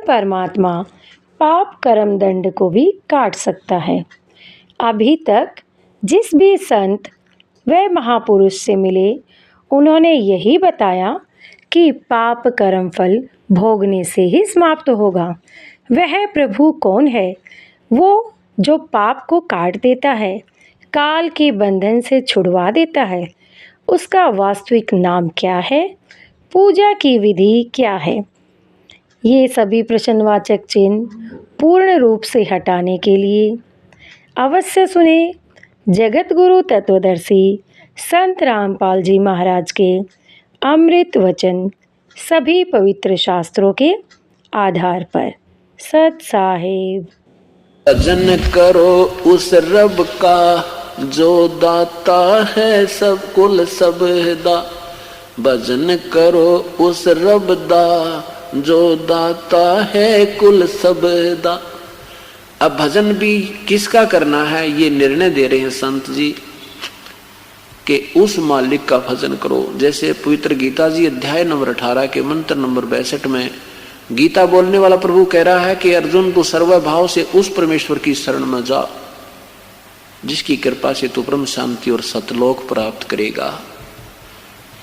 परमात्मा पाप कर्म दंड को भी काट सकता है। अभी तक जिस भी संत व महापुरुष से मिले, उन्होंने यही बताया कि पाप कर्म फल भोगने से ही समाप्त होगा। वह प्रभु कौन है? वो जो पाप को काट देता है, काल के बंधन से छुड़वा देता है। उसका वास्तविक नाम क्या है? पूजा की विधि क्या है? ये सभी प्रश्नवाचक चिन्ह पूर्ण रूप से हटाने के लिए अवश्य सुने जगत गुरु तत्वदर्शी संत रामपाल जी महाराज के अमृत वचन, सभी पवित्र शास्त्रों के आधार पर। सत साहिब। भजन करो उस रब का जो दाता है सब कुल सबदा। भजन करो उस रब दा जो दाता है कुल सबदा। अब भजन भी किसका करना है, ये निर्णय दे रहे हैं संत जी कि उस मालिक का भजन करो। जैसे पवित्र गीता जी अध्याय नंबर 18 के मंत्र नंबर 62 में गीता बोलने वाला प्रभु कह रहा है कि अर्जुन तू सर्वभाव से उस परमेश्वर की शरण में जा जिसकी कृपा से तू परम शांति और सतलोक प्राप्त करेगा।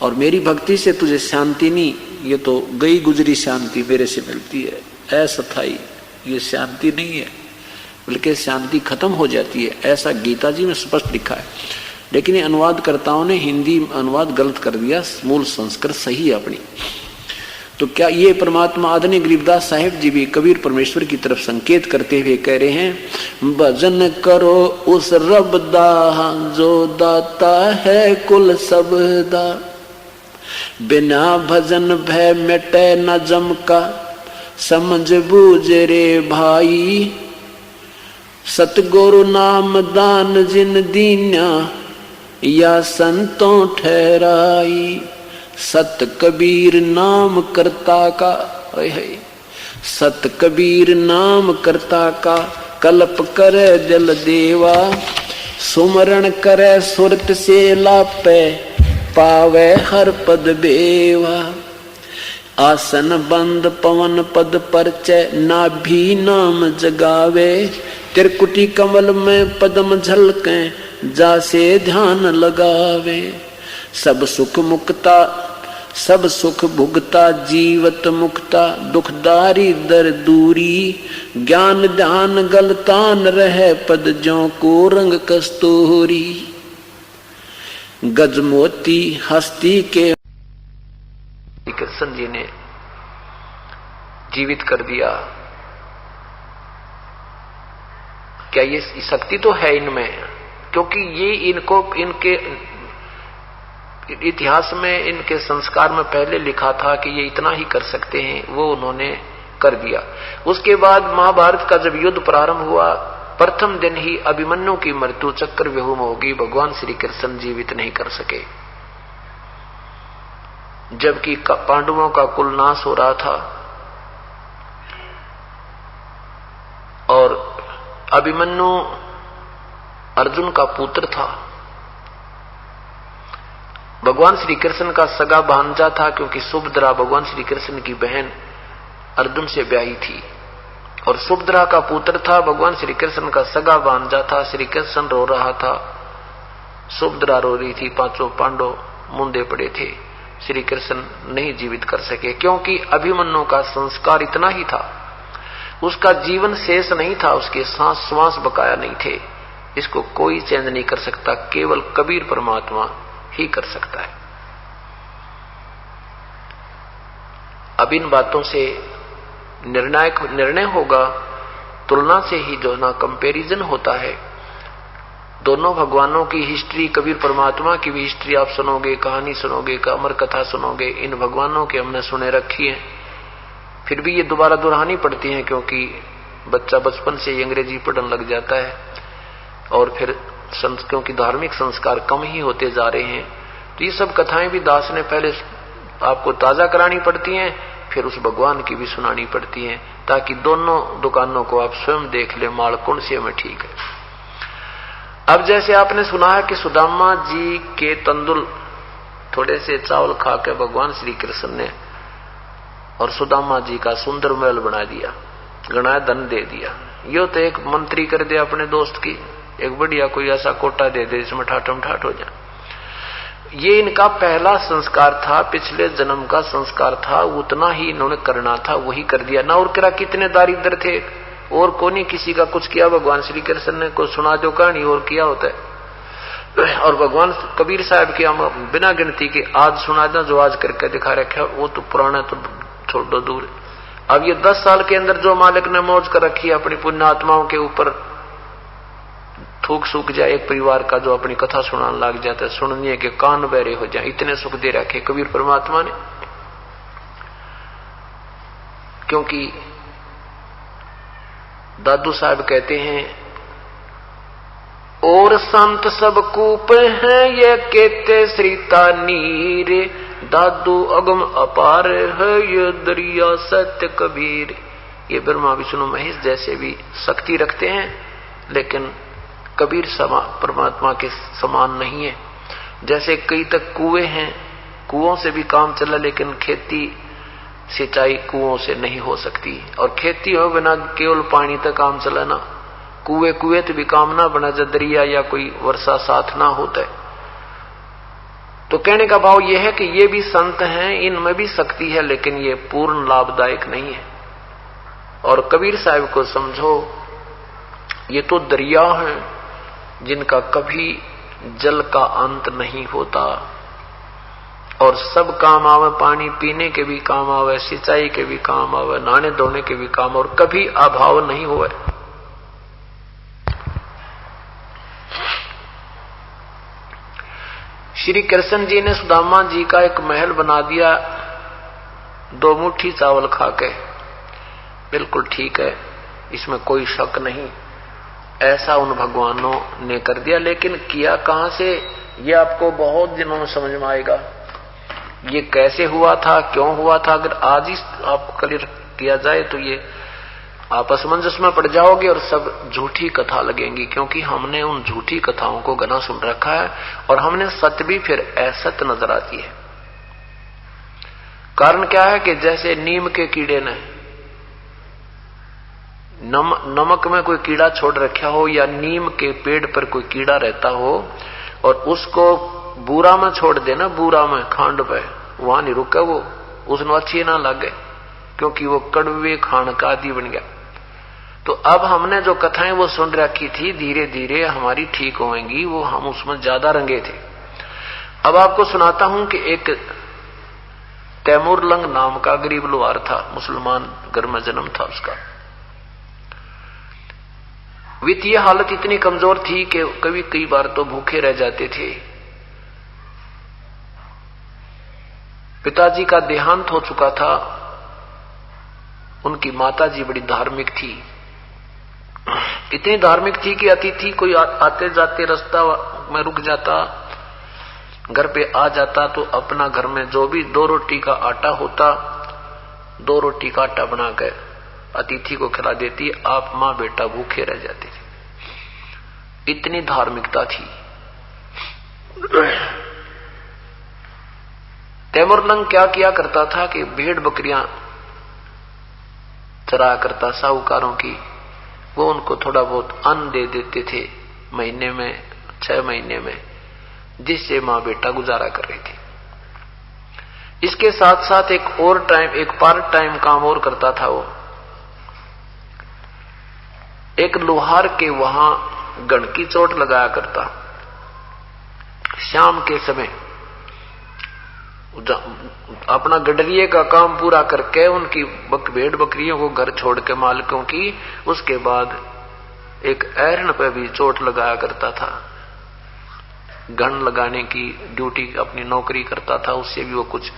और मेरी भक्ति से तुझे शांति नहीं, ये तो गई गुजरी शांति मेरे से मिलती है, अस्थाई ये शांति नहीं है, बल्कि शांति खत्म हो जाती है। ऐसा गीता जी में स्पष्ट लिखा है। लेकिन ये अनुवादकर्ताओं ने हिंदी अनुवाद गलत कर दिया, मूल संस्कृत सही है अपनी। तो क्या ये परमात्मा आदरणीय गरीबदास साहिब जी भी कबीर परमेश्वर की तरफ संकेत करते हुए कह रहे हैं, भजन करो उस रब दा जो दाता है कुल सबदा। बिना भजन भय मिटे न जम का समझ बूझ रे भाई। सतगुरु नाम दान जिन दीन्या या संतों ठहराई। सत कबीर नाम करता का, सत कबीर नाम करता का कल्प करे जल देवा। सुमरण करे सुरत से लापे पावे हर पद बेवा। आसन बंद पवन पद परचय नाभि नाम जगावे। त्रिकुटी कमल में पदम झलके जासे ध्यान लगावे। सब सुख मुक्ता सब सुख भुगता जीवत मुक्ता। दुखदारी दर दूरी ज्ञान ध्यान गलतान रहे पद ज्यों को रंग कस्तूरी। गजमोती हस्ती के कृष्ण जी ने जीवित कर दिया। क्या ये शक्ति तो है इनमें, क्योंकि ये इनको इनके इतिहास में इनके संस्कार में पहले लिखा था कि ये इतना ही कर सकते हैं, वो उन्होंने कर दिया। उसके बाद महाभारत का जब युद्ध प्रारंभ हुआ, प्रथम दिन ही अभिमन्यु की मृत्यु चक्र व्यूह में होगी, भगवान श्री कृष्ण जीवित नहीं कर सके। जबकि पांडवों का कुल नाश हो रहा था और अभिमन्यु अर्जुन का पुत्र था, भगवान श्री कृष्ण का सगा भांजा था, क्योंकि सुभद्रा भगवान श्री कृष्ण की बहन अर्जुन से ब्याही थी और सुभद्रा का पुत्र था, भगवान श्री कृष्ण का सगा भांजा था। श्री कृष्ण रो रहा था, सुभद्रा रो रही थी, पांचों पांडव मुंदे पड़े थे। श्री कृष्ण नहीं जीवित कर सके, क्योंकि अभिमन्यु का संस्कार इतना ही था, उसका जीवन शेष नहीं था, उसके सांस श्वास बकाया नहीं थे। इसको कोई चेंज नहीं कर सकता, केवल कबीर परमात्मा ही कर सकता है। अब इन बातों से निर्णायक निर्णय होगा, तुलना से ही जो ना कंपैरिजन होता है। दोनों भगवानों की हिस्ट्री, कबीर परमात्मा की भी हिस्ट्री आप सुनोगे, कहानी सुनोगे, अमर कथा सुनोगे। इन भगवानों के हमने सुने रखी है, फिर भी ये दोबारा दोहरानी पड़ती है, क्योंकि बच्चा बचपन से ही अंग्रेजी पढ़ने लग जाता है और फिर क्योंकि धार्मिक संस्कार कम ही होते जा रहे हैं, तो ये सब कथाएं भी दास ने पहले आपको ताजा करानी पड़ती हैं, फिर उस भगवान की भी सुनानी पड़ती हैं, ताकि दोनों दुकानों को आप स्वयं देख ले, माल कौन से में ठीक है। अब जैसे आपने सुना है कि सुदामा जी के तंदुल थोड़े से चावल खा के भगवान श्री कृष्ण ने और सुदामा जी का सुंदर महल बना दिया, गणा धन दे दिया। यो तो एक मंत्री कर दिया अपने दोस्त की, एक बढ़िया कोई ऐसा कोटा दे दे जिसमें ठाठम ठाठ हो जाए। ये इनका पहला संस्कार था, पिछले जन्म का संस्कार था, उतना ही इन्होंने करना था, वही कर दिया ना। और क्या कितने दारिद्र थे, और को नहीं किसी का कुछ किया। भगवान श्री कृष्ण ने को सुना जो कहानी और किया होता है। और भगवान कबीर साहब की हम बिना गिनती के आज सुना दें जो आज करके दिखा रखे, वो तो पुराना तो छोड़ दो दूर। अब ये 10 साल के अंदर जो मालिक ने मौज कर रखी है अपनी पुण्य आत्माओं के ऊपर, थूक सूख जाए एक परिवार का जो अपनी कथा सुनाने लग जाता है, सुनने के कान बहरे हो जाए, इतने सुख दे रखे कबीर परमात्मा ने। क्योंकि दादू साहब कहते हैं, और संत सब कूप हैं ये केते श्रीता नीर, दादू अगम अपार है ये दरिया सत्य कबीर। ये ब्रह्मा विष्णु महेश जैसे भी शक्ति रखते हैं, लेकिन कबीर परमात्मा के समान नहीं है। जैसे कई तक कुएं हैं, कुओं से भी काम चला, लेकिन खेती सिंचाई कुओं से नहीं हो सकती। और खेती हो बिना केवल पानी तक काम चला ना, कुएं तो भी काम ना बना जब दरिया या कोई वर्षा साथ ना होता है। तो कहने का भाव यह है कि ये भी संत हैं, इनमें भी शक्ति है, लेकिन ये पूर्ण लाभदायक नहीं है। और कबीर साहब को समझो, ये तो दरिया हैं जिनका कभी जल का अंत नहीं होता, और सब काम आवे, पानी पीने के भी काम आवे, सिंचाई के भी काम आवे, नहाने धोने के भी काम, और कभी अभाव नहीं हुआ। श्री कृष्ण जी ने सुदामा जी का एक महल बना दिया 2 मुट्ठी चावल खाके, बिल्कुल ठीक है, इसमें कोई शक नहीं, ऐसा उन भगवानों ने कर दिया। लेकिन किया कहां से, ये आपको बहुत दिनों में समझ में आएगा। ये कैसे हुआ था, क्यों हुआ था, अगर आज ही आपको क्लियर किया जाए तो ये आप असमंजस में पड़ जाओगे और सब झूठी कथा लगेंगी। क्योंकि हमने उन झूठी कथाओं को घना सुन रखा है, और हमने सत्य भी फिर असत्य नजर आती है। कारण क्या है कि जैसे नीम के कीड़े ने नमक में कोई कीड़ा छोड़ रखा हो, या नीम के पेड़ पर कोई कीड़ा रहता हो और उसको बूरा में छोड़ देना, बूरा में खांड पे, वहां नहीं रुका वो, उसने अच्छी ना लगे, क्योंकि वो कड़वे खान का आदि बन गया। तो अब हमने जो कथाएं वो सुन रखी थी, धीरे धीरे हमारी ठीक होंगी, वो हम उसमें ज्यादा रंगे थे। अब आपको सुनाता हूं कि एक तैमूर लंग नाम का गरीब लोहार था, मुसलमान घर में जन्म था उसका। वित्तीय हालत इतनी कमजोर थी कि कई बार तो भूखे रह जाते थे। पिताजी का देहांत हो चुका था, उनकी माताजी बड़ी धार्मिक थी, इतनी धार्मिक थी कि अतिथि कोई आते जाते रास्ता में रुक जाता, घर पे आ जाता तो अपना घर में जो भी 2 रोटी का आटा होता, 2 रोटी का आटा बनाकर अतिथि को खिला देती, आप मां बेटा भूखे रह जाते थे। इतनी धार्मिकता थी। तैमूरलंग क्या किया करता था कि भेड़ बकरियां चराया करता साहूकारों की, वो उनको थोड़ा बहुत अन्न दे देते थे महीने में, 6 महीने में, जिससे मां बेटा गुजारा कर रही थी। इसके साथ साथ एक पार्ट टाइम काम और करता था। वो एक लोहार के वहां गण की चोट लगाया करता। शाम के समय अपना गडरिये का काम पूरा करके उनकी भेड़ बकरियों को घर छोड़ के मालिकों की, उसके बाद एक ऐरन पे भी चोट लगाया करता था। गण लगाने की ड्यूटी अपनी नौकरी करता था, उससे भी वो कुछ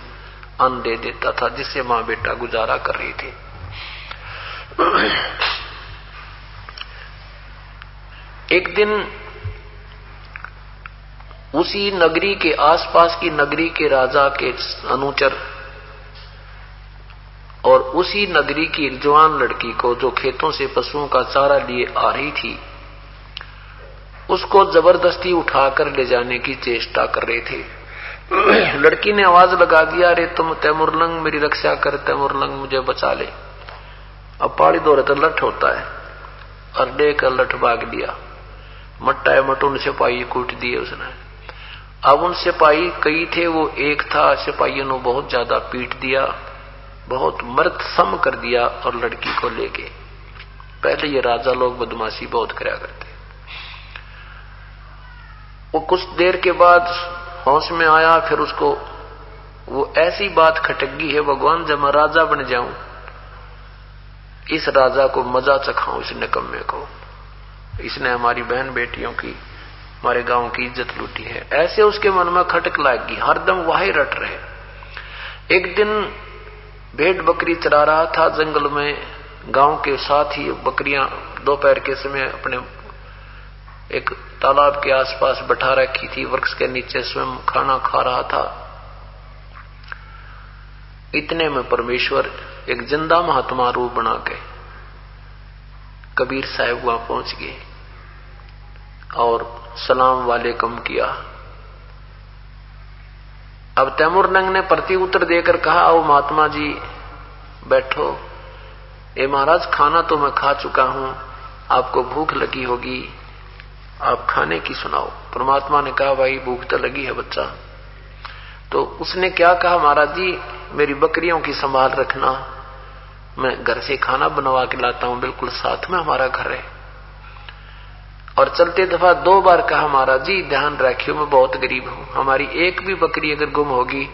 अन्न दे देता था, जिससे मां बेटा गुजारा कर रही थी। एक दिन उसी नगरी के आसपास की नगरी के राजा के अनुचर और उसी नगरी की एक जवान लड़की को जो खेतों से पशुओं का चारा लिए आ रही थी, उसको जबरदस्ती उठाकर ले जाने की चेष्टा कर रहे थे। लड़की ने आवाज लगा दिया, अरे तुम तैमुरलंग मेरी रक्षा कर, तैमुरलंग मुझे बचा ले। अब पाड़ी दौरे तो लठ होता है, और लेकर लठ भाग लिया। मट्टा मटून सिपाही कूट दिए उसने। अब उन सिपाही कई थे, वो एक था। सिपाहियों ने बहुत ज्यादा पीट दिया, बहुत मर्द सम कर दिया और लड़की को ले गए। पहले ये राजा लोग बदमाशी बहुत कराया करते। वो कुछ देर के बाद होश में आया, फिर उसको वो ऐसी बात खटक गई है, भगवान जब मैं राजा बन जाऊं, इस राजा को मजा चखाऊं, इस निकम्मे को, इसने हमारी बहन बेटियों की, हमारे गांव की इज्जत लूटी है। ऐसे उसके मन में खटक लागी, हरदम वही रट रहे। एक दिन भेड़ बकरी चरा रहा था जंगल में, गांव के साथ ही बकरियां दोपहर के समय अपने एक तालाब के आसपास बैठा रखी थी, वृक्ष के नीचे स्वयं खाना खा रहा था। इतने में परमेश्वर एक जिंदा महात्मा रूप बना के कबीर साहब वहां पहुंच गए और सलाम वालेकुम किया। अब तैमुरलंग ने प्रति उत्तर देकर कहा, आओ महात्मा जी बैठो। ए महाराज, खाना तो मैं खा चुका हूं, आपको भूख लगी होगी, आप खाने की सुनाओ। परमात्मा ने कहा, भाई भूख तो लगी है बच्चा। तो उसने क्या कहा, महाराज जी मेरी बकरियों की संभाल रखना, मैं घर से खाना बनवा के लाता हूं, बिल्कुल साथ में हमारा घर है। और चलते दफा 2 बार कहा, महाराज जी ध्यान रखियो मैं बहुत गरीब हूं, हमारी एक भी बकरी अगर गुम होगी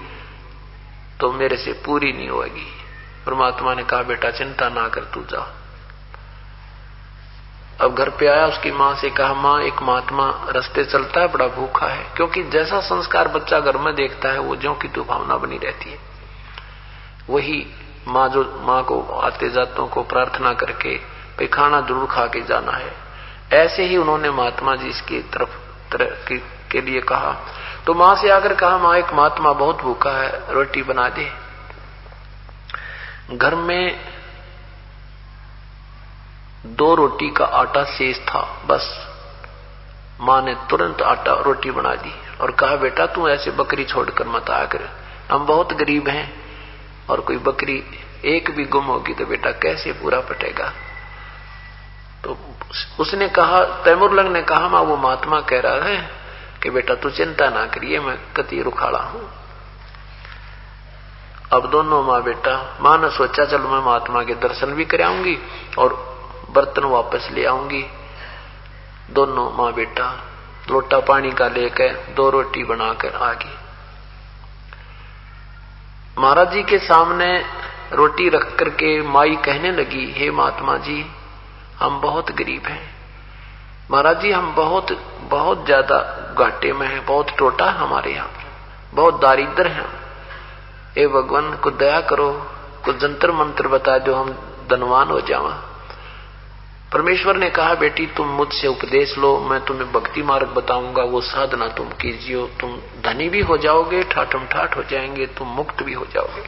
तो मेरे से पूरी नहीं होगी। परमात्मा ने कहा, बेटा चिंता ना कर, तू जा। अब घर पे आया, उसकी मां से कहा, मां एक महात्मा रास्ते चलता है, बड़ा भूखा है। क्योंकि जैसा संस्कार बच्चा घर में देखता है वो ज्यों की तो भावना बनी रहती है। वही मां जो मां को आते जातों को प्रार्थना करके भाई खाना जरूर खा के जाना है, ऐसे ही उन्होंने महात्मा जी इसकी तरफ के लिए कहा। तो मां से आकर कहा, मां एक महात्मा बहुत भूखा है, रोटी बना दे। घर में 2 रोटी का आटा शेष था, बस मां ने तुरंत आटा रोटी बना दी और कहा, बेटा तू ऐसे बकरी छोड़कर मत आया कर, हम बहुत गरीब हैं और कोई बकरी एक भी गुम होगी तो बेटा कैसे पूरा पटेगा। तो उसने कहा, तैमुरलंग ने कहा, मां वो महात्मा कह रहा है कि बेटा तू चिंता ना करिए, मैं कति रुखाड़ा हूं। अब दोनों माँ बेटा, मां ने सोचा चलो मैं महात्मा के दर्शन भी कराऊंगी और बर्तन वापस ले आऊंगी। दोनों माँ बेटा लोटा पानी का लेकर 2 रोटी बनाकर आ गई। महाराज जी के सामने रोटी रख करके माई कहने लगी, हे महात्मा जी हम बहुत गरीब हैं, महाराज जी हम बहुत बहुत ज्यादा घाटे में हैं, बहुत टोटा हमारे यहाँ, बहुत दारिद्र हैं। ए भगवान को दया करो, कुछ जंतर मंत्र बता दो, हम धनवान हो जावा। परमेश्वर ने कहा, बेटी तुम मुझसे उपदेश लो, मैं तुम्हें भक्ति मार्ग बताऊंगा, वो साधना तुम कीजिए, तुम धनी भी हो जाओगे, ठाठम ठाठ हो जाएंगे, तुम मुक्त भी हो जाओगे।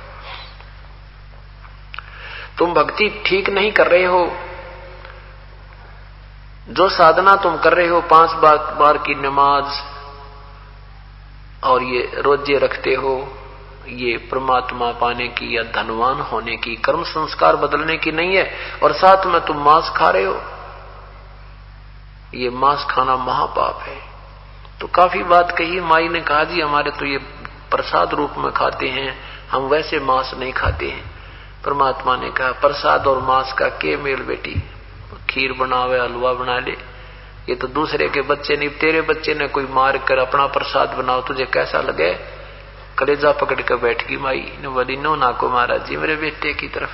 तुम भक्ति ठीक नहीं कर रहे हो, जो साधना तुम कर रहे हो 5 बार की नमाज और ये रोजे रखते हो, ये परमात्मा पाने की या धनवान होने की, कर्म संस्कार बदलने की नहीं है। और साथ में तुम मांस खा रहे हो, ये मांस खाना महापाप है। तो काफी बात कही। माई ने कहा, जी हमारे तो ये प्रसाद रूप में खाते हैं, हम वैसे मांस नहीं खाते हैं। परमात्मा ने कहा, प्रसाद और मांस का के मेल बेटी, खीर बनावे हलवा बना ले, ये तो दूसरे के बच्चे नहीं, तेरे बच्चे ने कोई मार कर अपना प्रसाद बनाओ, तुझे कैसा लगे। कलेजा पकड़ कर बैठ गई माई ने, बोली नो ना को महाराज जी, मेरे बेटे की तरफ,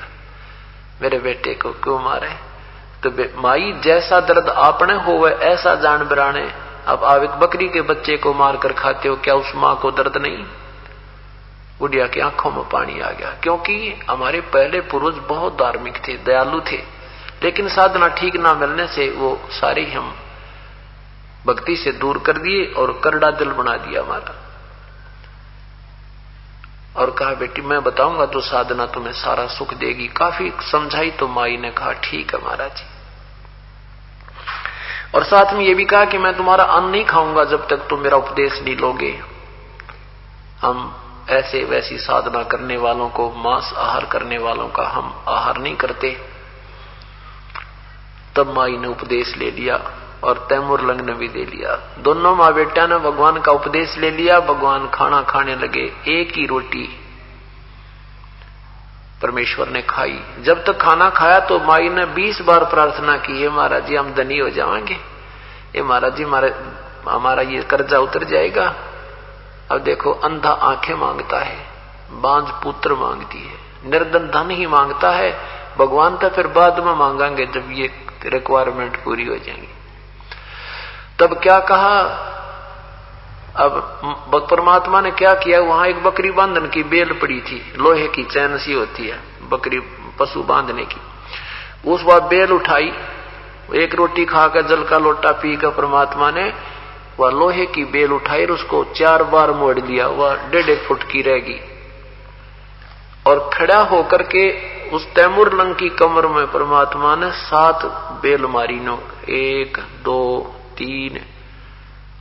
मेरे बेटे को क्यों मारे। तो माई जैसा दर्द आपने होवे ऐसा जान बराने, अब आप एक बकरी के बच्चे को मार कर खाते हो, क्या उस मां को दर्द नहीं। बुढ़िया की आंखों में पानी आ गया, क्योंकि हमारे पहले पूर्वज बहुत धार्मिक थे, दयालु थे, लेकिन साधना ठीक ना मिलने से वो सारे हम भक्ति से दूर कर दिए और करड़ा दिल बना दिया हमारा। और कहा, बेटी मैं बताऊंगा तो साधना तुम्हें सारा सुख देगी। काफी समझाई तो माई ने कहा, ठीक है महाराज जी। और साथ में ये भी कहा कि मैं तुम्हारा अन्न नहीं खाऊंगा जब तक तुम मेरा उपदेश नहीं लोगे। हम ऐसे वैसी साधना करने वालों को, मांस आहार करने वालों का हम आहार नहीं करते। तब माई ने उपदेश ले लिया और तैमूरलंग ने भी दे लिया। दोनों माँ बेटा ने भगवान का उपदेश ले लिया। भगवान खाना खाने लगे। एक ही रोटी परमेश्वर ने खाई। जब तक खाना खाया तो माई ने 20 बार प्रार्थना की, हे महाराज जी हम धनी हो जाएंगे, हे महाराज जी हमारा ये कर्जा उतर जाएगा। अब देखो अंधा आंखें मांगता है, बांझ पुत्र मांगती है, निर्धन धन ही मांगता है। भगवान तो फिर बाद में मांगेंगे जब ये रिक्वायरमेंट पूरी हो जाएंगी। तब क्या कहा, अब परमात्मा ने क्या किया, वहां एक बकरी बांधन की बेल पड़ी थी, लोहे की चैन सी होती है बकरी पशु बांधने की। उस वह बेल उठाई, एक रोटी खाकर जल का लोटा पीकर परमात्मा ने वह लोहे की बेल उठाई और उसको 4 बार मोड़ लिया। वह 1.5 फुट की रहेगी और खड़ा होकर के उस तैमूरलंग की कमर में परमात्मा ने 7 बेल मारी नो। 1 2 3।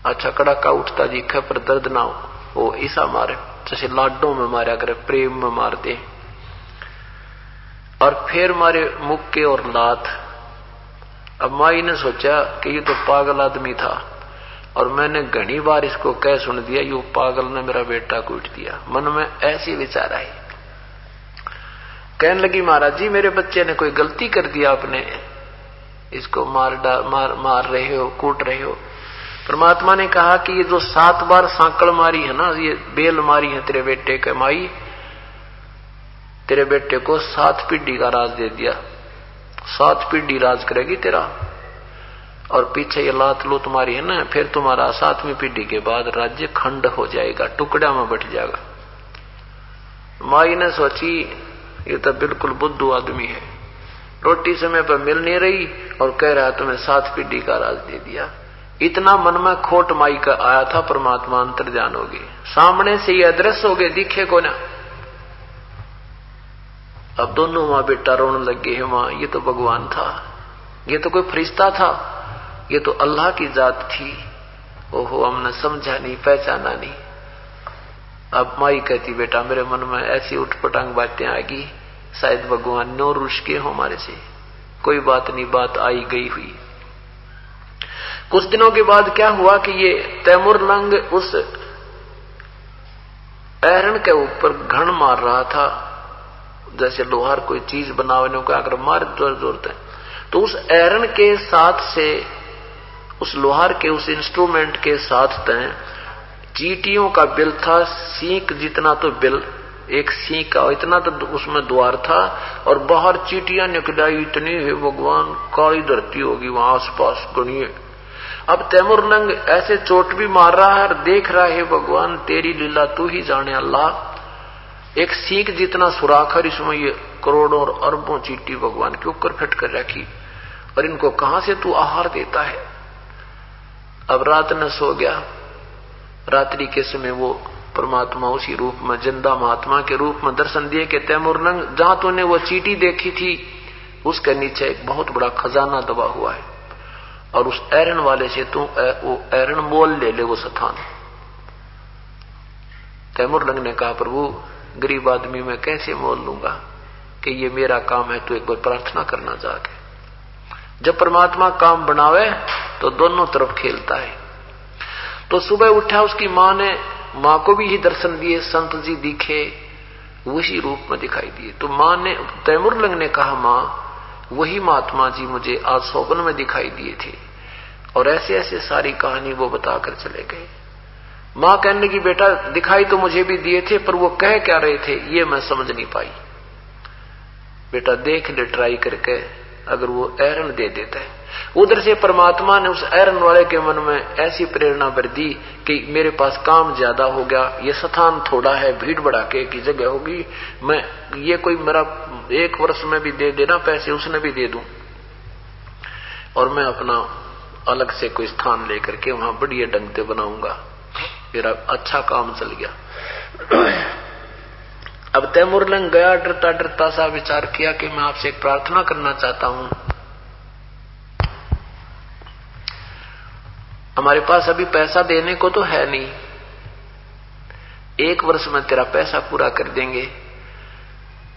अच्छा कड़ाका उठता दिखा पर दर्द ना हो, ऐसा मारे जैसे लाडों में मारा करे, प्रेम में मार दे। और फिर मारे मुक्के और लात। अब माई ने सोचा कि ये तो पागल आदमी था और मैंने घनी बार इसको कह सुन दिया, यू पागल ने मेरा बेटा कूट दिया। मन में ऐसी विचार आई, कहने लगी महाराज जी मेरे बच्चे ने कोई गलती कर दिया, आपने इसको मार रहे हो, कूट रहे हो। परमात्मा ने कहा कि ये जो 7 बार सांकड़ मारी है ना, ये बेल मारी है तेरे बेटे के माई, तेरे बेटे को 7 पीढ़ी का राज दे दिया। 7 पीढ़ी राज करेगी तेरा। और पीछे ये लात लो तुम्हारी है ना, फिर तुम्हारा 7वीं पीढ़ी के बाद राज्य खंड हो जाएगा, टुकड़ा में बट जाएगा। माई ने सोची ये तो बिल्कुल बुद्धू आदमी है, रोटी समय पर मिल नहीं रही और कह रहा तुम्हें 7 पीढ़ी का राज दे दिया। इतना मन में खोट माई का आया था, परमात्मा अंतर्जान हो गए, सामने से ये अदृश्य हो गए, दिखे को ना। अब दोनों माँ बेटा रोने लगे, है माँ ये तो भगवान था, ये तो कोई फरिश्ता था, ये तो अल्लाह की जात थी। ओहो हमने समझा नहीं, पहचाना नहीं। अब माई कहती बेटा मेरे मन में ऐसी उठपटांग बातें आ गई, शायद भगवान नो रुष्ट के हो हमारे से। कोई बात नहीं, बात आई गई हुई। कुछ दिनों के बाद क्या हुआ कि ये तैमूरलंग उस ऐरण के ऊपर घण मार रहा था, जैसे लोहार कोई चीज बनाने को अगर मार जोर जोर से, तो उस ऐरण के साथ से, उस लोहार के उस इंस्ट्रूमेंट के साथ तय चींटियों का बिल था, सींक जितना तो बिल, एक सींक का इतना तो उसमें द्वार था, और बाहर चींटियां निकलाई इतनी है भगवान, काली धरती होगी वहां आसपास गणिए। अब तैमूरलंग ऐसे चोट भी मार रहा है और देख रहा है भगवान तेरी लीला तू ही जाने अल्लाह। एक सींक जितना सुराख है, इसमें ये करोड़ों और अरबों चींटी भगवान के ऊपर फिट कर रखी, और इनको कहां से तू आहार देता है। अब रात न सो गया। रात्रि के समय वो परमात्मा उसी रूप में, जिंदा महात्मा के रूप में दर्शन दिए कि तैमूरलंग जहां तूने वो चींटी देखी थी उसके नीचे एक बहुत बड़ा खजाना दबा हुआ है, और उस ऐरण वाले से तू वो ऐरण मोल ले वो स्थान। तैमूरलंग ने कहा प्रभु गरीब आदमी मैं कैसे मोल लूंगा, कि ये मेरा काम है, तो एक बार प्रार्थना करना जाके। जब परमात्मा काम बनावे तो दोनों तरफ खेलता है। तो सुबह उठा, उसकी मां ने, मां को भी ही दर्शन दिए, संत जी दिखे, उसी रूप में दिखाई दिए। तो मां ने, तैमूरलंग ने कहा मां वही महात्मा जी मुझे आज स्वप्न में दिखाई दिए थे, और ऐसे ऐसे सारी कहानी वो बताकर चले गए। मां कहने लगी बेटा दिखाई तो मुझे भी दिए थे, पर वो कह क्या रहे थे ये मैं समझ नहीं पाई। बेटा देख ले ट्राई करके, अगर वो ऐरण दे देता है। उधर से परमात्मा ने उस ऐरण वाले के मन में ऐसी प्रेरणा भर दी कि मेरे पास काम ज्यादा हो गया, ये स्थान थोड़ा है, भीड़ भड़ाके की जगह होगी, मैं ये कोई मेरा 1 वर्ष में भी दे देना पैसे, उसने भी दे दूं, और मैं अपना अलग से कोई स्थान लेकर के वहां बढ़िया ढंग से बनाऊंगा, मेरा अच्छा काम चल गया। अब तैमूरलंग गया, डरता डरता सा विचार किया कि मैं आपसे एक प्रार्थना करना चाहता हूं। हमारे पास अभी पैसा देने को तो है नहीं, 1 वर्ष में तेरा पैसा पूरा कर देंगे।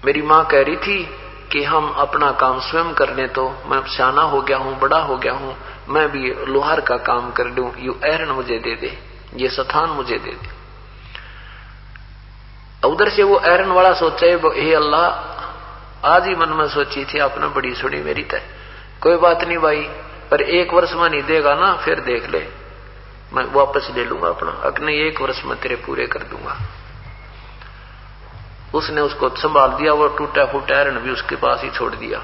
मेरी माँ कह रही थी कि हम अपना काम स्वयं कर लें, तो मैं सियाना हो गया हूँ, बड़ा हो गया हूँ, मैं भी लोहार का काम कर लूं, ये ऐरण मुझे दे दे, ये सथान मुझे दे दे। उधर से वो ऐरण वाला सोचे, हे अल्लाह, आज ही मन में सोची थी, आपने बड़ी सुनी मेरी तय। कोई बात नहीं भाई, पर 1 वर्ष में नहीं देगा ना, फिर देख ले, मैं वापस ले लूंगा अपना, अगले 1 वर्ष में तेरे पूरे कर दूंगा। उसने उसको संभाल दिया, वो टूटा फूटा ऐरण भी उसके पास ही छोड़ दिया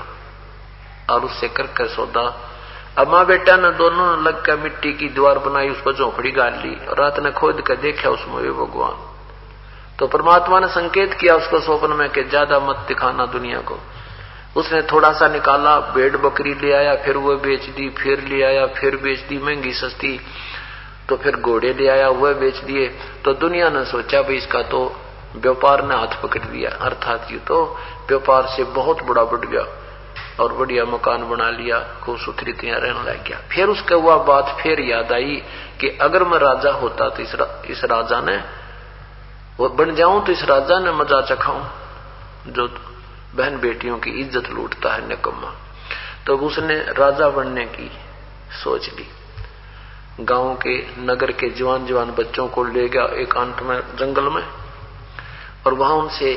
और उससे कर सौदा। अब माँ बेटा ने दोनों लग कर मिट्टी की दीवार बनाई, उस पर झोंपड़ी गाड़ ली और रात ने खोद कर देखा उसमें वे भगवान। तो परमात्मा ने संकेत किया उसको स्वप्न में कि ज्यादा मत दिखाना दुनिया को। उसने थोड़ा सा निकाला, भेड़ बकरी ले आया, फिर वो बेच दी, फिर ले आया, फिर बेच दी महंगी सस्ती, तो फिर घोड़े ले आया, वह बेच दिए। तो दुनिया ने सोचा भाई इसका तो व्यापार ने हाथ पकड़ लिया, अर्थात ये तो व्यापार से बहुत बड़ा बढ़ गया और बढ़िया मकान बना लिया, खूब सुथरी तरह रहने लग गया। फिर उसके हुआ बात फिर याद आई कि अगर मैं राजा होता तो इस राजा ने वो बन जाऊं, तो इस राजा ने मजा चखाऊं जो बहन बेटियों की इज्जत लूटता है निकम्मा। तो उसने राजा बनने की सोच ली। गांव के नगर के जवान जवान बच्चों को ले गया एकांत में जंगल में और वहां उनसे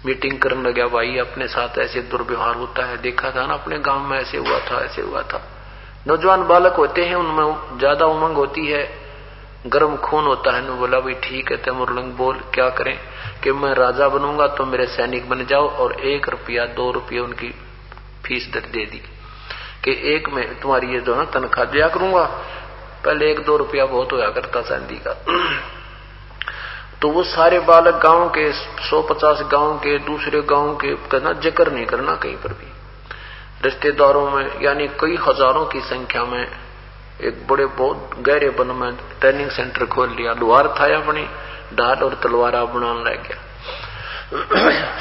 मीटिंग करने लगा, भाई अपने साथ ऐसे दुर्व्यवहार होता है, देखा था ना अपने गांव में ऐसे हुआ था, ऐसे हुआ था। नौजवान बालक होते हैं, उनमें ज्यादा उमंग होती है, गर्म खून होता है। बोला भाई ठीक है तैमूरलंग, बोल क्या करें? कि मैं राजा बनूंगा तो मेरे सैनिक बन जाओ और 1 रुपया 2 रुपये उनकी फीस दे दी कि 1 में तुम्हारी ये जो है तनख्वाह दिया करूंगा। पहले 1-2 रुपया बहुत होया करता चांदी का। तो वो सारे बालक गांव के 150 गांव के दूसरे गांव के कहना जिक्र नहीं करना कहीं पर भी, रिश्तेदारों में, यानी कई हजारों की संख्या में एक बड़े बहुत गहरे वन में ट्रेनिंग सेंटर खोल लिया। लोहार था अपनी ढाल और तलवारा बनाने लग गया।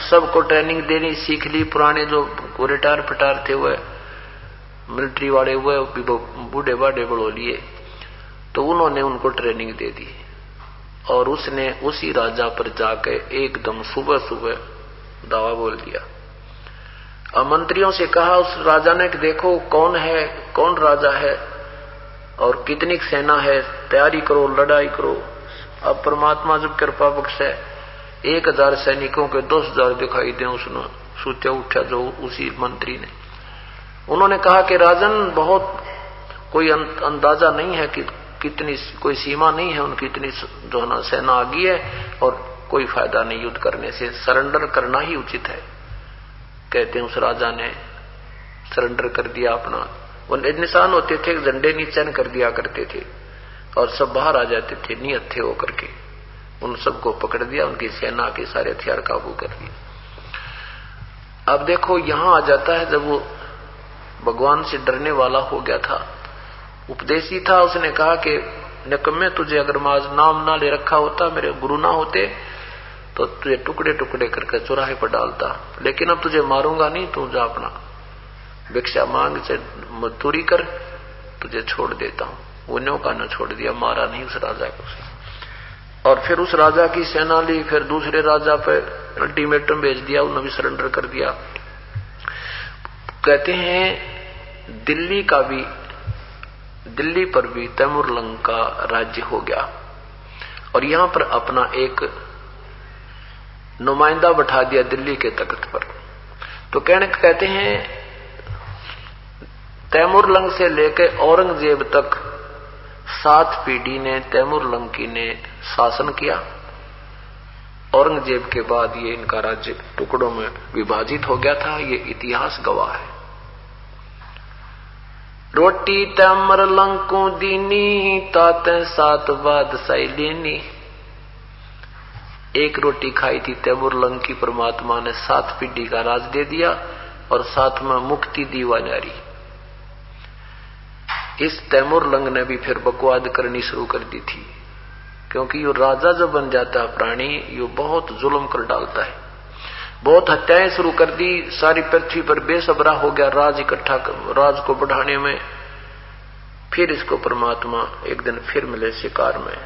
सबको ट्रेनिंग देनी सीख ली। पुराने जो रिटायर फटार थे वह मिलिट्री वाले हुए बूढ़े बाढ़े बढ़ो लिए, तो उन्होंने उनको ट्रेनिंग दे दी और उसने उसी राजा पर जाकर एकदम सुबह सुबह दावा बोल दिया। अब मंत्रियों से कहा उस राजा ने कि देखो कौन है, कौन राजा है और कितनी सेना है, तैयारी करो, लड़ाई करो। अब परमात्मा जब कृपा बख्शे 1000 सैनिकों के 10,000 दिखाई दे, उसने सोचा उठा जो उसी मंत्री ने। उन्होंने कहा कि राजन बहुत कोई अंदाजा नहीं है कि कितनी, कोई सीमा नहीं है उनकी, इतनी जो है ना सेना आ गई है और कोई फायदा नहीं युद्ध करने से, सरेंडर करना ही उचित है। कहते हैं उस राजा ने सरेंडर कर दिया अपना। वो निशान होते थे, झंडे नीचे कर दिया करते थे और सब बाहर आ जाते थे नियत थे होकर के। उन सबको पकड़ दिया, उनकी सेना के सारे हथियार काबू कर लिए। अब देखो यहां आ जाता है जब वो भगवान से डरने वाला हो गया था, उपदेशी था, उसने कहा कि निकम्मे तुझे अगर माज नाम ना ले रखा होता, मेरे गुरु ना होते तो तुझे टुकड़े टुकड़े करके चौराहे पर डालता, लेकिन अब तुझे मारूंगा नहीं, तू जा अपना भिक्षा मांग से मजदूरी कर, तुझे छोड़ देता हूं। वो न्यों न छोड़ दिया, मारा नहीं उस राजा को। और फिर उस राजा की सेना ली, फिर दूसरे राजा पे अल्टीमेटम भेज दिया, उन्होंने भी सरेंडर कर दिया। कहते हैं दिल्ली पर भी तैमूरलंग का राज्य हो गया और यहां पर अपना एक नुमाइंदा बैठा दिया दिल्ली के तख्त पर। तो कहते हैं तैमूरलंग से लेकर औरंगजेब तक 7 पीढ़ी ने तैमूरलंग की ने शासन किया। औरंगजेब के बाद ये इनका राज्य टुकड़ों में विभाजित हो गया था, ये इतिहास गवाह है। रोटी तैमूरलंग को दीनी, ताते 7 बादशाही लेनी। एक रोटी खाई थी तैमूरलंग की, परमात्मा ने 7 पीढ़ी का राज दे दिया और साथ में मुक्ति दीवानारी। इस तैमूरलंग ने भी फिर बकवाद करनी शुरू कर दी थी, क्योंकि यो राजा जब बन जाता है प्राणी, यो बहुत जुल्म कर डालता है, बहुत हत्याएं शुरू कर दी। सारी पृथ्वी पर बेसब्रा हो गया राज इकट्ठा, राज को बढ़ाने में। फिर इसको परमात्मा एक दिन फिर मिले शिकार में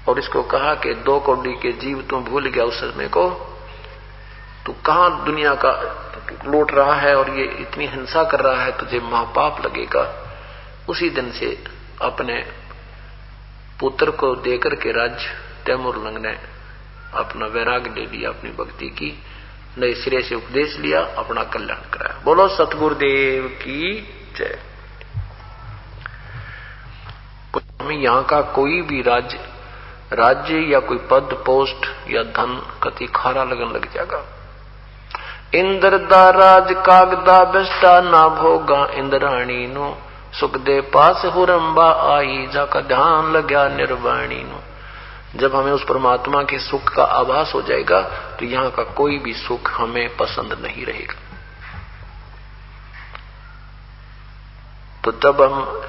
और इसको कहा कि 2 कौड़ी के जीव तुम भूल गया उस समय को, तू कहां दुनिया का लूट रहा है और ये इतनी हिंसा कर रहा है, तुझे महापाप लगेगा। उसी दिन से अपने पुत्र को देकर के राज्य तैमूरलंग ने अपना वैराग ले लिया, अपनी भक्ति की नए सिरे से उपदेश लिया, अपना कल्याण कराया। बोलो सतगुरुदेव की जय। हमें यहाँ का कोई भी राज्य या कोई पद पोस्ट या धन कति खारा लगन लग जाएगा। इंद्र दा राज कागदा बेस्टा ना भोगा, इंद्राणी नो सुख दे पास हुरंबा आई, जाका ध्यान लग्या निर्वाणी नो। जब हमें उस परमात्मा के सुख का आभास हो जाएगा तो यहाँ का कोई भी सुख हमें पसंद नहीं रहेगा। तो जब हम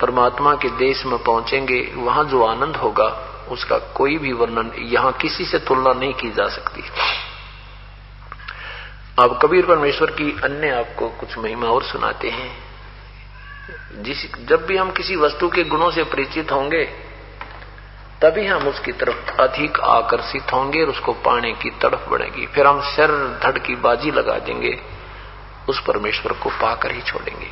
परमात्मा के देश में पहुंचेंगे, वहां जो आनंद होगा उसका कोई भी वर्णन यहाँ किसी से तुलना नहीं की जा सकती। अब कबीर परमेश्वर की अन्य आपको कुछ महिमा और सुनाते हैं। जब भी हम किसी वस्तु के गुणों से परिचित होंगे तभी हम उसकी तरफ अधिक आकर्षित होंगे और उसको पाने की तड़प बढ़ेगी। फिर हम सिर धड़ की बाजी लगा देंगे, उस परमेश्वर को पाकर ही छोड़ेंगे।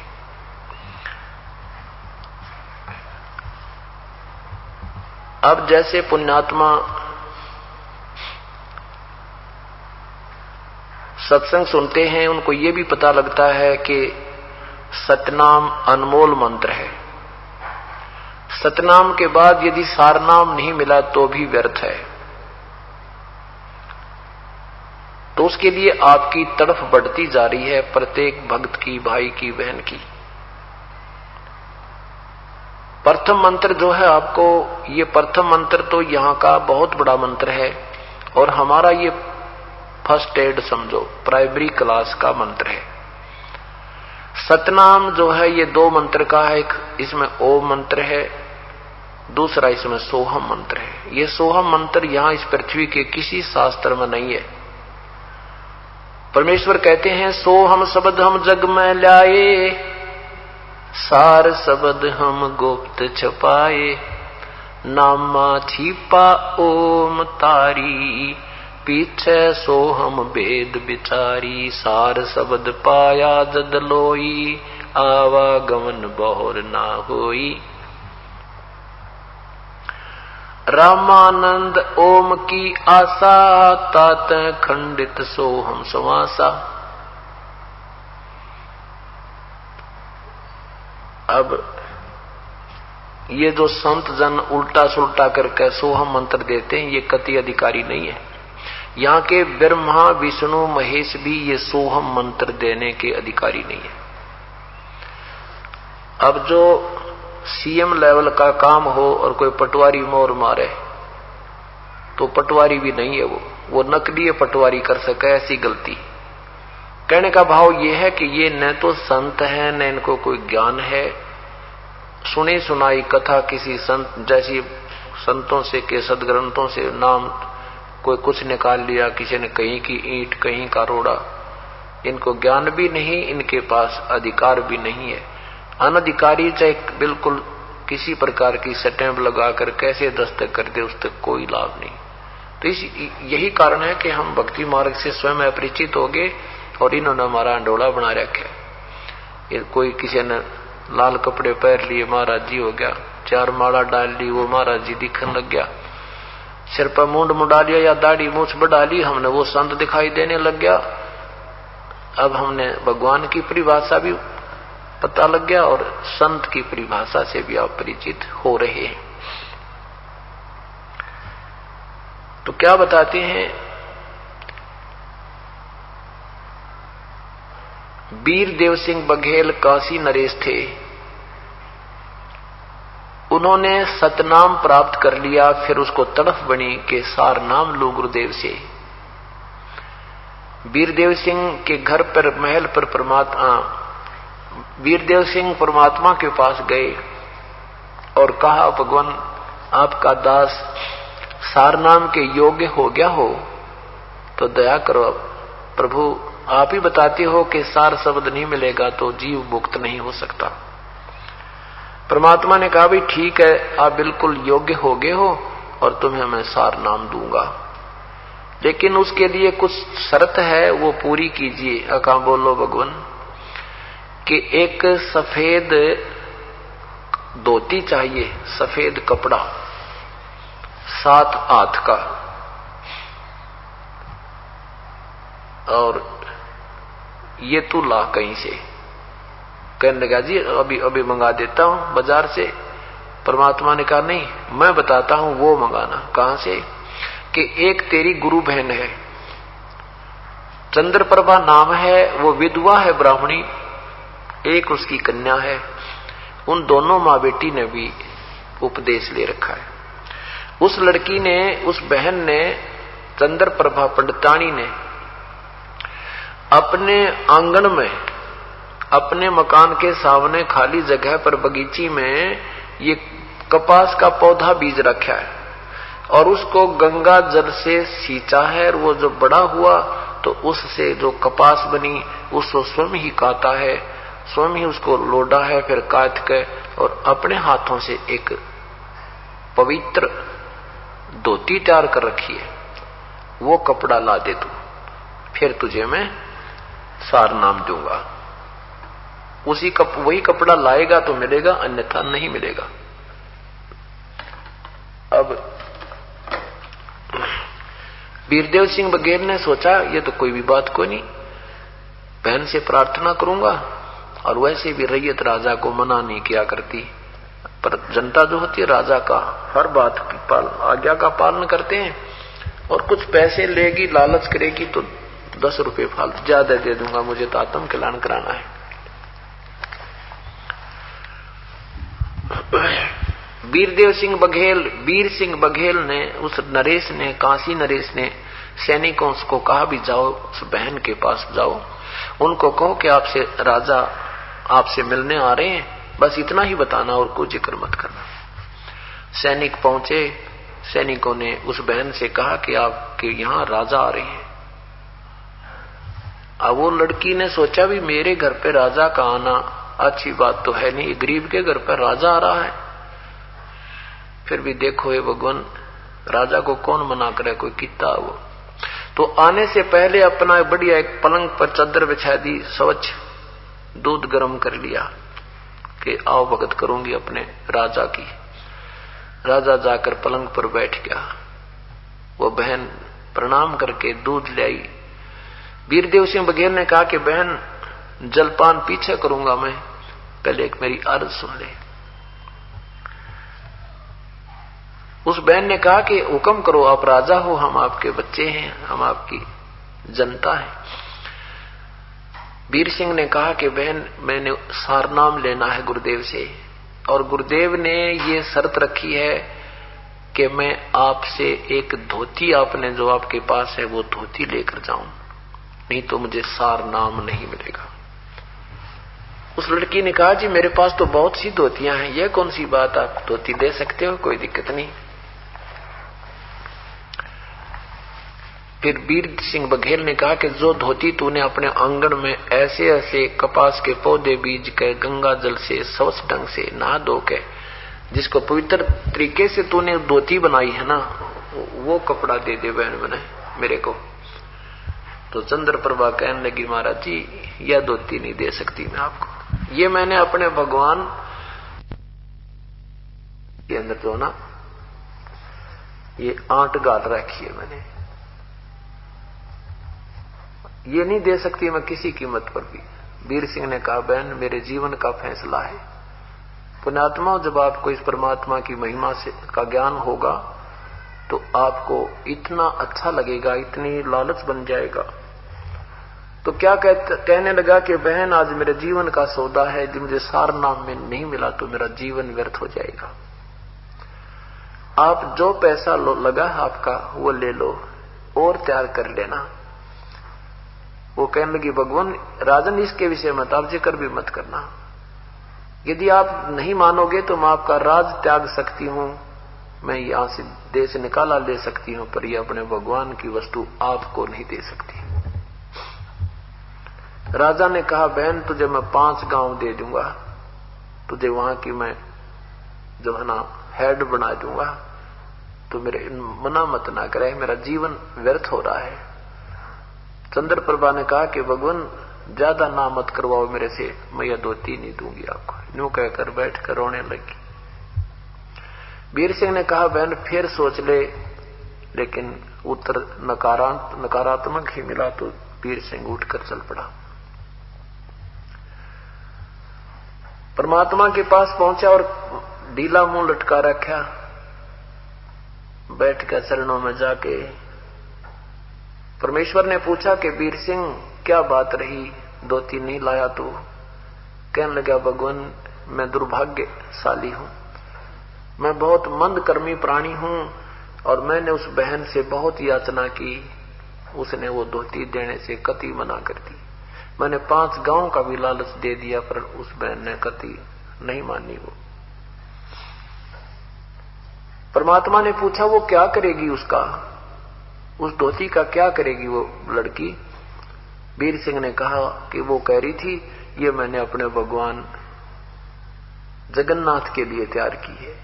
अब जैसे पुण्यात्मा सत्संग सुनते हैं, उनको ये भी पता लगता है कि सतनाम अनमोल मंत्र है। सतनाम के बाद यदि सारनाम नहीं मिला तो भी व्यर्थ है। तो उसके लिए आपकी तड़फ बढ़ती जा रही है, प्रत्येक भक्त की, भाई की, बहन की। प्रथम मंत्र जो है आपको, ये प्रथम मंत्र तो यहाँ का बहुत बड़ा मंत्र है और हमारा ये फर्स्ट एड समझो, प्राइमरी क्लास का मंत्र है। सतनाम जो है ये 2 मंत्र का है, एक इसमें ओम मंत्र है, दूसरा इसमें सोहम मंत्र है। ये सोहम मंत्र यहां इस पृथ्वी के किसी शास्त्र में नहीं है। परमेश्वर कहते हैं सोहम शब्द हम जग में लाए, सार शब्द हम गुप्त छपाए, नामा छिपा ओम तारी, पीछे सोहम वेद बिचारी, सार शब्द पाया जद लोई, आवागमन बहुर ना होई। रामानंद ओम की आशा, तात खंडित सोहम समासा। अब ये जो संत जन उल्टा सुल्टा करके सोहम मंत्र देते हैं, ये कति अधिकारी नहीं है। यहाँ के ब्रह्मा विष्णु महेश भी ये सोहम मंत्र देने के अधिकारी नहीं है। अब जो सीएम लेवल का काम हो और कोई पटवारी मोर मारे तो पटवारी भी नहीं है, वो नकली पटवारी कर सके, ऐसी गलती। कहने का भाव ये है कि ये न तो संत है न इनको कोई ज्ञान है। सुनी सुनाई कथा किसी संत जैसी संतों से के सदग्रंथों से नाम कोई कुछ निकाल लिया, किसी ने कहीं की ईंट कहीं का रोड़ा। इनको ज्ञान भी नहीं, इनके पास अधिकार भी नहीं है। अनधिकारी चाहे बिल्कुल किसी प्रकार की स्टैंप लगाकर कैसे दस्तक कर दे, उससे कोई लाभ नहीं। तो यही कारण है कि हम भक्ति मार्ग से स्वयं अपरिचित हो गए और इन्होंने हमारा अंडोला बना रखा। कोई किसी ने लाल कपड़े पहन लिए महाराज जी हो गया, 4 माला डाल ली वो महाराज जी दिखने लग गया, सिर पर मूंड मुड़ा लिया या दाढ़ी मूछ बढ़ा ली, हमने वो संत दिखाई देने लग गया। अब हमने भगवान की परिभाषा भी पता लग गया और संत की परिभाषा से भी आप परिचित हो रहे हैं। तो क्या बताते हैं, वीर देव सिंह बघेल काशी नरेश थे। उन्होंने सतनाम प्राप्त कर लिया, फिर उसको तड़फ बनी के सार नाम लो गुरुदेव से। वीरदेव सिंह के घर पर महल पर वीरदेव सिंह परमात्मा के पास गए और कहा, भगवान आपका दास सारनाम के योग्य हो गया हो तो दया करो प्रभु, आप ही बताते हो कि सार शब्द नहीं मिलेगा तो जीव मुक्त नहीं हो सकता। परमात्मा ने कहा भाई ठीक है, आप बिल्कुल योग्य हो गए हो और तुम्हें मैं सार नाम दूंगा, लेकिन उसके लिए कुछ शर्त है, वो पूरी कीजिए। अका बोलो भगवान कि एक सफेद धोती चाहिए, सफेद कपड़ा 7 हाथ का, और ये तू ला कहीं से। कहने लगा जी अभी अभी मंगा देता हूं बाजार से। परमात्मा ने कहा नहीं, मैं बताता हूं वो मंगाना। कहां से? कि एक तेरी गुरु बहन है, चंद्रप्रभा नाम है, वो विधवा है ब्राह्मणी, एक उसकी कन्या है। उन दोनों माँ बेटी ने भी उपदेश ले रखा है। उस लड़की ने, उस बहन ने, चंद्रप्रभा पंडितानी ने अपने आंगन में, अपने मकान के सामने खाली जगह पर बगीची में ये कपास का पौधा बीज रखा है और उसको गंगा जल से सींचा है। और वो जो बड़ा हुआ तो उससे जो कपास बनी उसको स्वयं ही काटा है, स्वयं ही उसको लोडा है, फिर काट के और अपने हाथों से एक पवित्र धोती तैयार कर रखी है। वो कपड़ा ला दे तू, फिर तुझे मैं सार नाम दूंगा। वही कपड़ा लाएगा तो मिलेगा, अन्यथा नहीं मिलेगा। अब वीरदेव सिंह बघेल ने सोचा ये तो कोई भी बात कोई नहीं, बहन से प्रार्थना करूंगा। और वैसे भी रैयत राजा को मना नहीं किया करती, पर जनता जो होती है राजा का हर बात की आज्ञा का पालन करते हैं। और कुछ पैसे लेगी, लालच करेगी तो 10 रुपए फालतू ज्यादा दे दूंगा, मुझे तो आत्म कल्याण कराना है। वीरदेव सिंह बघेल, वीर सिंह बघेल ने, उस नरेश ने, काशी नरेश ने सैनिकों को कहा भी जाओ उस बहन के पास जाओ, उनको कहो कि आपसे राजा आपसे मिलने आ रहे हैं, बस इतना ही बताना और कोई जिक्र मत करना। सैनिक पहुंचे, सैनिकों ने उस बहन से कहा कि आपके यहाँ राजा आ रहे हैं। अब वो लड़की ने सोचा भी मेरे घर पे राजा का आना अच्छी बात तो है नहीं, गरीब के घर पर राजा आ रहा है। फिर भी देखो ये भगवान, राजा को कौन मना करे, कोई कितना वो। तो आने से पहले अपना बढ़िया एक पलंग पर चादर बिछा दी, स्वच्छ दूध गर्म कर लिया कि आओ भगत करूंगी अपने राजा की। राजा जाकर पलंग पर बैठ गया। वो बहन प्रणाम करके दूध ले आई। वीरदेव सिंह बघेल ने कहा कि बहन जलपान पीछे करूंगा मैं, पहले एक मेरी अर्ज सुन ले। उस बहन ने कहा कि हुक्म करो, आप राजा हो, हम आपके बच्चे हैं, हम आपकी जनता है। वीर सिंह ने कहा कि बहन मैंने सारनाम लेना है गुरुदेव से, और गुरुदेव ने ये शर्त रखी है कि मैं आपसे एक धोती, आपने जो आपके पास है वो धोती लेकर जाऊं, नहीं तो मुझे सार नाम नहीं मिलेगा। उस लड़की ने कहा जी मेरे पास तो बहुत सी धोतियां हैं, यह कौन सी बात, आप धोती दे सकते हो, कोई दिक्कत नहीं। फिर वीर सिंह बघेल ने कहा कि जो धोती तूने अपने आंगन में ऐसे ऐसे कपास के पौधे बीज के गंगा जल से स्वच्छ ढंग से नहा धो के जिसको पवित्र तरीके से तूने धोती बनाई है ना, वो कपड़ा दे दे बहन बने मेरे को। तो चंद्रप्रभा कहने लगी महाराज जी यह धोती नहीं दे सकती मैं आपको, ये मैंने अपने भगवान के अंदर जो ना ये आंट गाल रखी है मैंने, ये नहीं दे सकती मैं किसी कीमत पर भी। वीर सिंह ने कहा बहन मेरे जीवन का फैसला है, पुण्यात्मा जब आपको इस परमात्मा की महिमा से का ज्ञान होगा तो आपको इतना अच्छा लगेगा, इतनी लालच बन जाएगा। तो क्या कहने लगा कि बहन आज मेरे जीवन का सौदा है, जो मुझे सार नाम में नहीं मिला तो मेरा जीवन व्यर्थ हो जाएगा। आप जो पैसा लगा आपका वो ले लो और तैयार कर लेना। वो कहने लगी भगवान राजन इसके विषय मत आप जिक्र भी मत करना, यदि आप नहीं मानोगे तो मैं आपका राज त्याग सकती हूं, मैं यहां से देश निकाला ले सकती हूं, पर यह अपने भगवान की वस्तु आपको नहीं दे सकती। राजा ने कहा बहन तुझे मैं 5 गांव दे दूंगा, तुझे वहां की मैं जो है ना हेड बना दूंगा, तो मेरे मना मत ना करे, मेरा जीवन व्यर्थ हो रहा है। चंद्र प्रभा ने कहा कि भगवान ज्यादा ना मत करवाओ मेरे से, मैं यह धोती नहीं दूंगी आपको। यूं कहकर बैठ कर रोने लगी। वीर सिंह ने कहा बहन फिर सोच ले, लेकिन उत्तर नकारात्मक ही मिला। तो वीर सिंह उठकर चल पड़ा। परमात्मा के पास पहुंचा और ढीला मुंह लटका रखा, बैठ कर चरणों में जाके परमेश्वर ने पूछा कि वीर सिंह क्या बात रही, धोती नहीं लाया तू? कहने लगा भगवान मैं दुर्भाग्यशाली हूं, मैं बहुत मंदकर्मी प्राणी हूं और मैंने उस बहन से बहुत याचना की, उसने वो धोती देने से कति मना कर दी। मैंने 5 गांव का भी लालच दे दिया पर उस बहन ने कति नहीं मानी। वो परमात्मा ने पूछा वो क्या करेगी, उसका उस धोती का क्या करेगी वो लड़की? वीर सिंह ने कहा कि वो कह रही थी ये मैंने अपने भगवान जगन्नाथ के लिए तैयार की है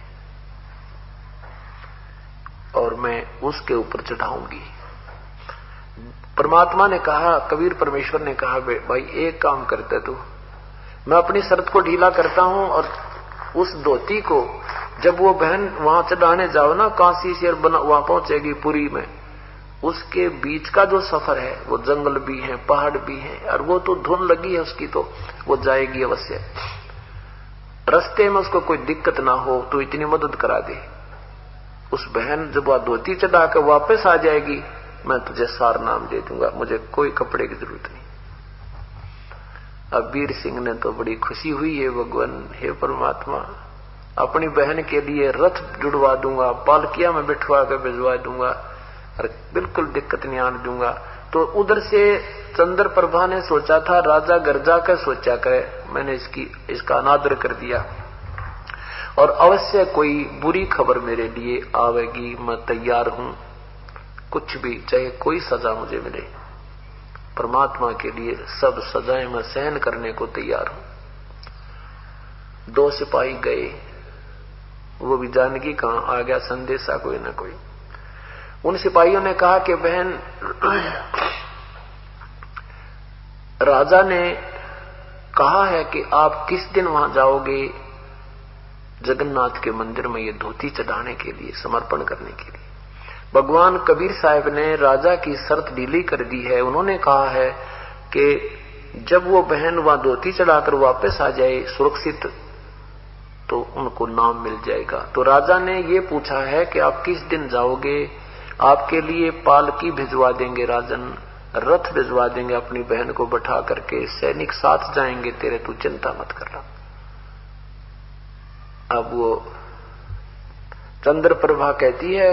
और मैं उसके ऊपर चढ़ाऊंगी। परमात्मा ने कहा, कबीर परमेश्वर ने कहा भाई एक काम करते तू, मैं अपनी शर्त को ढीला करता हूं और उस धोती को जब वो बहन वहां चढ़ाने जाओ ना, काशी से वहां पहुंचेगी पुरी में, उसके बीच का जो सफर है वो जंगल भी है पहाड़ भी है और वो तो धुन लगी है उसकी, तो वो जाएगी अवश्य। रास्ते में उसको कोई दिक्कत ना हो तो इतनी मदद करा दे। उस बहन जब वह धोती चढ़ा कर वापस आ जाएगी, मैं तुझे सार नाम दे दूंगा, मुझे कोई कपड़े की जरूरत नहीं। अब वीर सिंह ने तो बड़ी खुशी हुई है, भगवान हे परमात्मा अपनी बहन के लिए रथ जुड़वा दूंगा, पालकिया में बिठवा कर भिजवा दूंगा और बिल्कुल दिक्कत नहीं आने दूंगा। तो उधर से चंद्र प्रभा ने सोचा था राजा गर्जा कर सोचा करे, मैंने इसका अनादर कर दिया और अवश्य कोई बुरी खबर मेरे लिए आवेगी, मैं तैयार हूं, कुछ भी चाहे कोई सजा मुझे मिले, परमात्मा के लिए सब सजाएं मैं सहन करने को तैयार हूं। 2 सिपाही गए, वो भी जानकी कहां आ गया संदेशा कोई ना कोई। उन सिपाहियों ने कहा कि बहन राजा ने कहा है कि आप किस दिन वहां जाओगे जगन्नाथ के मंदिर में ये धोती चढ़ाने के लिए, समर्पण करने के लिए। भगवान कबीर साहब ने राजा की शर्त ढीली कर दी है। उन्होंने कहा है कि जब वो बहन वहां धोती चढ़ाकर वापस आ जाए सुरक्षित, तो उनको नाम मिल जाएगा। तो राजा ने ये पूछा है कि आप किस दिन जाओगे, आपके लिए पालकी भिजवा देंगे राजन, रथ भिजवा देंगे, अपनी बहन को बैठा करके सैनिक साथ जाएंगे तेरे, तू चिंता मत करना। अब वो चंद्र प्रभा कहती है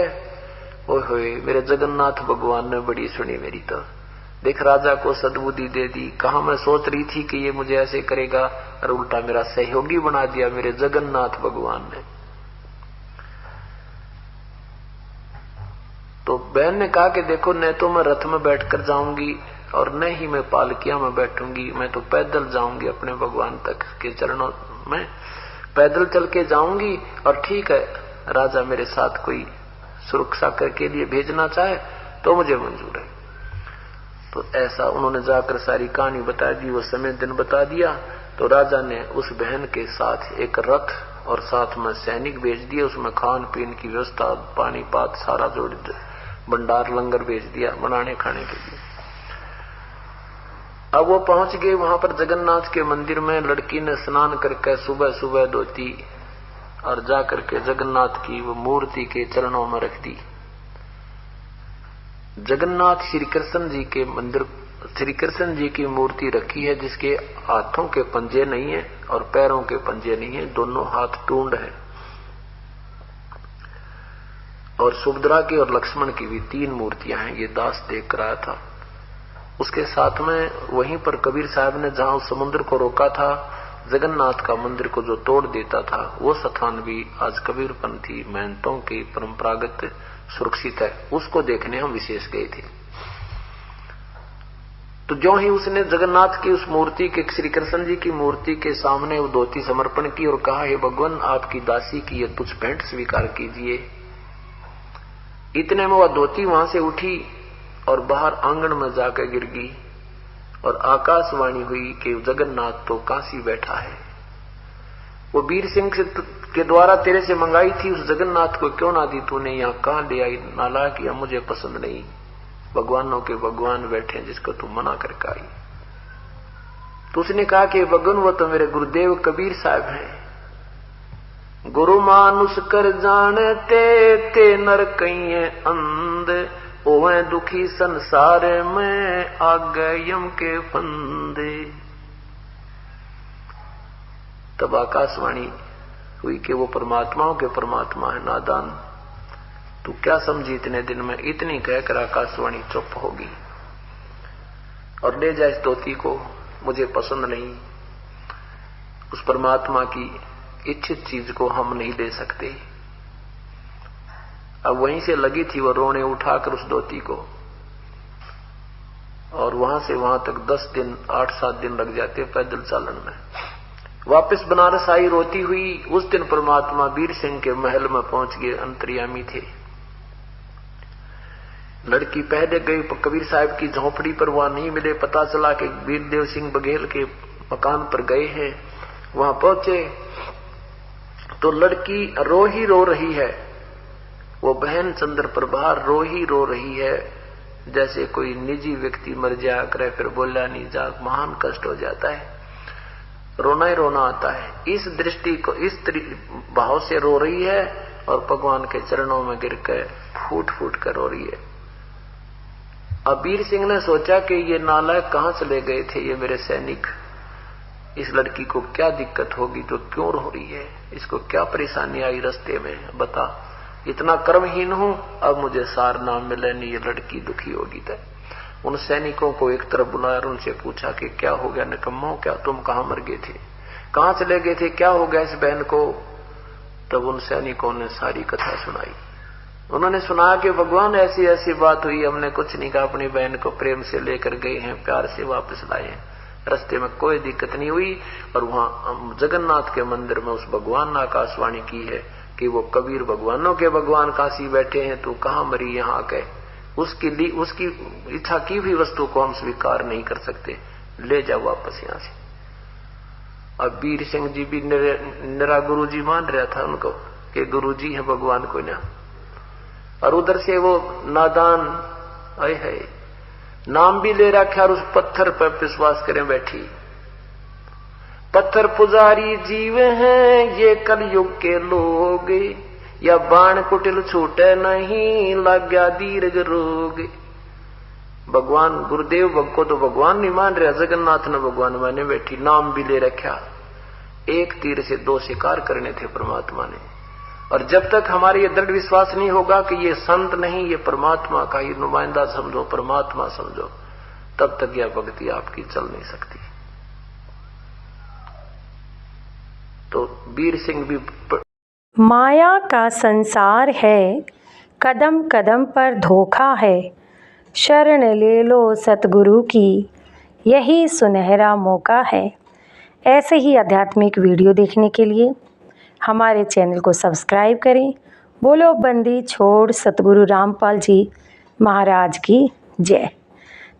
ओए होए मेरे जगन्नाथ भगवान ने बड़ी सुनी मेरी, तो देख राजा को सद्बुद्धि दे दी। कहा मैं सोच रही थी कि ये मुझे ऐसे करेगा और उल्टा मेरा सहयोगी बना दिया मेरे जगन्नाथ भगवान ने। तो बहन ने कहा कि देखो न तो मैं रथ में बैठकर जाऊंगी और न ही मैं पालकिया में बैठूंगी, मैं तो पैदल जाऊंगी अपने भगवान तक के चरणों में, पैदल चल के जाऊंगी। और ठीक है राजा मेरे साथ कोई सुरक्षा करके लिए भेजना चाहे तो मुझे मंजूर है। तो ऐसा उन्होंने जाकर सारी कहानी बता दी, वो समय दिन बता दिया। तो राजा ने उस बहन के साथ एक रथ और साथ में सैनिक भेज दिए, उसमें खान पीन की व्यवस्था, पानी पात सारा जोड़ भंडार लंगर भेज दिया बनाने खाने के लिए। अब वो पहुंच गए वहां पर जगन्नाथ के मंदिर में। लड़की ने स्नान करके सुबह सुबह धोती और जाकर के जगन्नाथ की वो मूर्ति के चरणों में रख दी। जगन्नाथ श्री कृष्ण जी के मंदिर, श्री कृष्ण जी की मूर्ति रखी है जिसके हाथों के पंजे नहीं है और पैरों के पंजे नहीं है, दोनों हाथ टूंड है। और सुभद्रा की और लक्ष्मण की भी 3 मूर्तियां हैं, ये दास देख कर आया था। उसके साथ में वहीं पर कबीर साहब ने जहां उस समुद्र को रोका था, जगन्नाथ का मंदिर को जो तोड़ देता था, वो स्थान भी आज कबीरपंथी महंतों की परंपरागत सुरक्षित है। उसको देखने हम विशेष गए थे। तो जो ही उसने जगन्नाथ की उस मूर्ति के, श्री कृष्ण जी की मूर्ति के सामने वो धोती समर्पण की और कहा, हे भगवान आपकी दासी की ये कुछ भेंट स्वीकार कीजिए। इतने में वह धोती वहां से उठी और बाहर आंगन में जाकर गिर गई और आकाशवाणी हुई कि जगन्नाथ तो काशी बैठा है। वो वीर सिंह के द्वारा तेरे से मंगाई थी उस जगन्नाथ को क्यों ना दी तूने, यहाँ कहां ले आई? नालायक, या मुझे पसंद नहीं। भगवानों के भगवान बैठे जिसको तू मना करके आई। तो उसने कहा कि भगवान वो तो मेरे गुरुदेव कबीर साहब हैं। गुरु मानुष कर जानते ते नर कहीं अंध, ओवे दुखी संसार में आ गए यम के फंदे। तब आकाशवाणी हुई कि वो परमात्माओं के परमात्मा है, नादान तू क्या समझी इतने दिन में? इतनी कहकर आकाशवाणी चुप होगी और ले जा इस धोती को, मुझे पसंद नहीं। उस परमात्मा की इच्छित चीज को हम नहीं ले सकते। अब वहीं से लगी थी वो रोने, उठाकर उस धोती को, और वहां से वहां तक 10 दिन 8-7 दिन लग जाते पैदल चालन में। वापस बनारस आई रोती हुई। उस दिन परमात्मा वीर सिंह के महल में पहुंच गए, अंतर्यामी थे। लड़की पहले गई कबीर साहब की झोपड़ी पर, वहां नहीं मिले। पता चला कि वीरदेव सिंह बघेल के मकान पर गए हैं। वहां पहुंचे तो लड़की रो ही रो रही है। वो बहन चंद्र प्रभार रो ही रो रही है, जैसे कोई निजी व्यक्ति मर जाया करे फिर बोला नहीं जा, महान कष्ट हो जाता है, रोना ही रोना आता है। इस दृष्टि को, इस भाव से रो रही है और भगवान के चरणों में गिर कर फूट फूट कर रो रही है। अब वीर सिंह ने सोचा कि ये नालायक कहां चले गए थे ये मेरे सैनिक, इस लड़की को क्या दिक्कत होगी तो क्यों रो रही है, इसको क्या परेशानी आई रास्ते में, बता। इतना कर्महीन हूं, अब मुझे सार ना मिले नहीं, ये लड़की दुखी होगी। तब उन सैनिकों को एक तरफ बुलाया और उनसे पूछा कि क्या हो गया निकम्मो, क्या तुम कहां मर गए थे, कहां चले गए थे, क्या हो गया इस बहन को? तब उन सैनिकों ने सारी कथा सुनाई। उन्होंने सुना कि भगवान ऐसी ऐसी बात हुई, हमने कुछ नहीं कहा, अपनी बहन को प्रेम से लेकर गए हैं, प्यार से वापस लाए हैं, रास्ते में कोई दिक्कत नहीं हुई। और वहां जगन्नाथ के मंदिर में उस भगवान ने आकाशवाणी की है कि वो कबीर भगवानों के भगवान काशी बैठे हैं, तू कहां मरी यहाँ आके? उसकी इच्छा की भी वस्तु को हम स्वीकार नहीं कर सकते, ले जाओ वापस यहां से। अब वीर सिंह जी भी निरा गुरु जी मान रहा था उनको कि गुरु जी है भगवान को ना, और उधर से वो नादान आए है नाम भी ले रखा और उस पत्थर पर विश्वास करें बैठी। पत्थर पुजारी जीव हैं ये कलयुग के लोग, या बाण कुटिल छूटे नहीं लग गया दीर्घ रोग। भगवान गुरुदेव को तो भगवान नहीं मान रहा, जगन्नाथ ने भगवान माने बैठी, नाम भी ले रखा। एक तीर से 2 शिकार करने थे परमात्मा ने। और जब तक हमारे ये दृढ़ विश्वास नहीं होगा कि ये संत नहीं, ये परमात्मा का ही नुमाइंदा समझो, परमात्मा समझो, तब तक यह भक्ति आपकी चल नहीं सकती। तो वीर सिंह भी माया का संसार है, कदम कदम पर धोखा है, शरण ले लो सतगुरु की, यही सुनहरा मौका है। ऐसे ही आध्यात्मिक वीडियो देखने के लिए हमारे चैनल को सब्सक्राइब करें। बोलो बंदी छोड़ सतगुरु रामपाल जी महाराज की जय।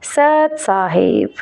सत साहिब।